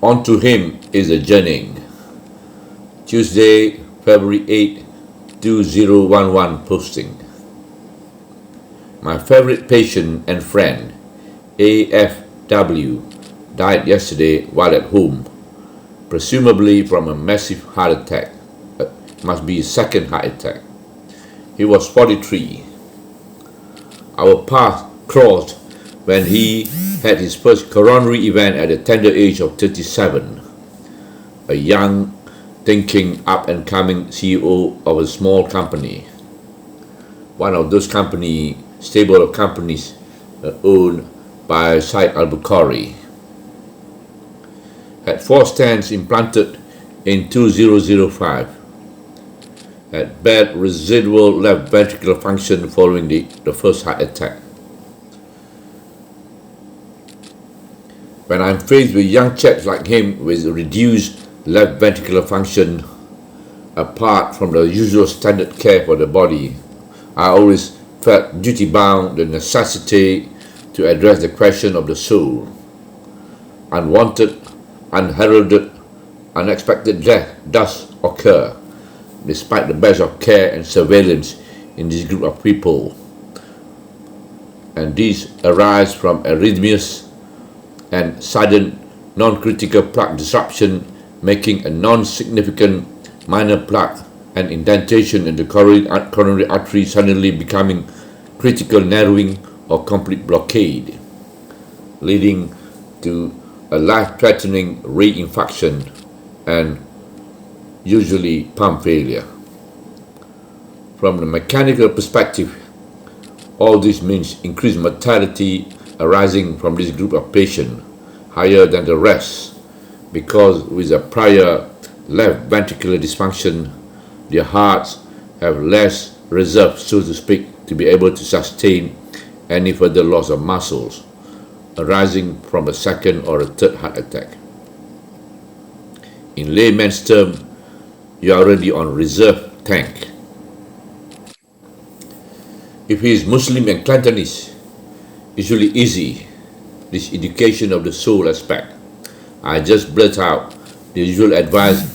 Onto him is a journeying. Tuesday, February 8, 2011 posting. My favorite patient and friend, AFW, died yesterday while at home, presumably from a massive heart attack. Must be his second heart attack. He was 43. Our paths crossed when he had his first coronary event at the tender age of 37. A young, thinking, up-and-coming CEO of a small company. One of those stable of companies owned by Syed Al-Bukhari. Had 4 stents implanted in 2005. Had bad residual left ventricular function following the first heart attack. When I'm faced with young chaps like him with reduced left ventricular function, apart from the usual standard care for the body, I always felt duty-bound the necessity to address the question of the soul. Unwanted, unheralded, unexpected death does occur, despite the best of care and surveillance in this group of people. And these arise from arrhythmias and sudden non-critical plaque disruption, making a non-significant minor plaque and indentation in the coronary artery suddenly becoming critical narrowing or complete blockade, leading to a life-threatening reinfarction and usually pump failure. From the mechanical perspective, all this means increased mortality arising from this group of patients, higher than the rest, because with a prior left ventricular dysfunction, their hearts have less reserve, so to speak, to be able to sustain any further loss of muscles arising from a second or a third heart attack. In layman's terms, you are already on reserve tank. If he is Muslim and Cantonese, it's really easy, this education of the soul aspect. I just blurt out the usual advice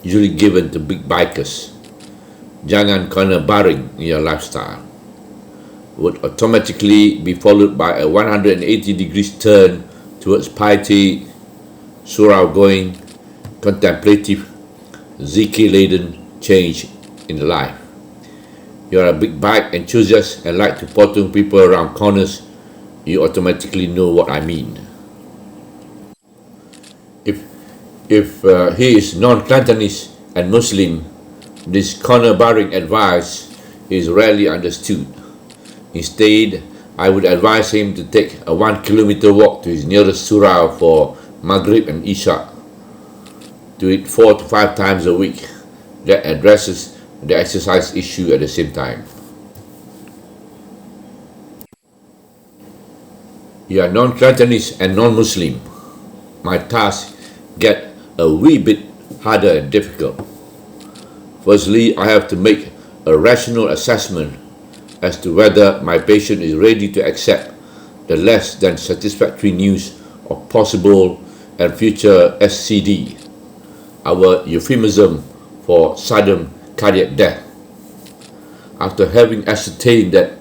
usually given to big bikers. Jangan corner baring in your lifestyle. Would automatically be followed by a 180 degrees turn towards piety, surau-going, contemplative, zikir-laden change in life. You are a big bike enthusiast and like to potong people around corners, you automatically know what I mean. If he is non-Cantonese and Muslim, this corner barring advice is rarely understood. Instead, I would advise him to take a 1 kilometer walk to his nearest surau for Maghrib and Isha. Do it 4 to 5 times a week. That addresses the exercise issue at the same time. You are non-Cantonese and non-Muslim. My tasks get a wee bit harder and difficult. Firstly, I have to make a rational assessment as to whether my patient is ready to accept the less than satisfactory news of possible and future SCD, our euphemism for sudden cardiac death. After having ascertained that,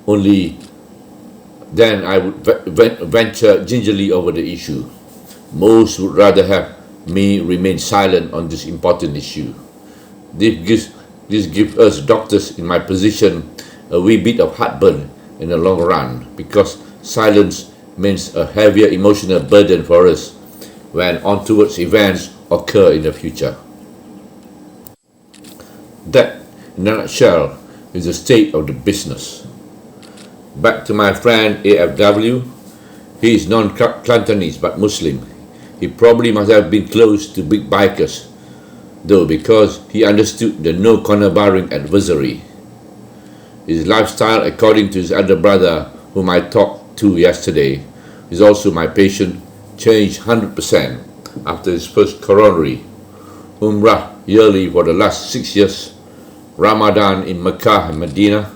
only then I would venture gingerly over the issue. Most would rather have me remain silent on this important issue. This gives us doctors in my position a wee bit of heartburn in the long run, because silence means a heavier emotional burden for us when untoward events occur in the future. That, in a nutshell, is the state of the business. Back to my friend AFW. He is non-Cantonese but Muslim. He probably must have been close to big bikers, though, because he understood the no corner barring adversary. His lifestyle, according to his elder brother, whom I talked to yesterday, is also my patient, changed 100% after his first coronary, Umrah yearly for the last 6 years, Ramadan in Mecca and Medina,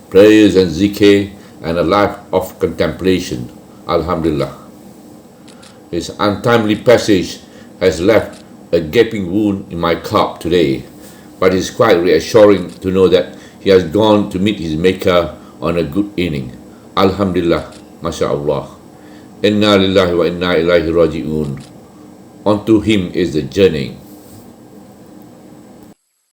prayers and zikr, and a life of contemplation. Alhamdulillah. His untimely passage has left a gaping wound in my cup today, but it's quite reassuring to know that he has gone to meet his Maker on a good inning. Alhamdulillah, MashaAllah. Inna lillahi wa inna ilaihi raji'un. Onto him is the journey.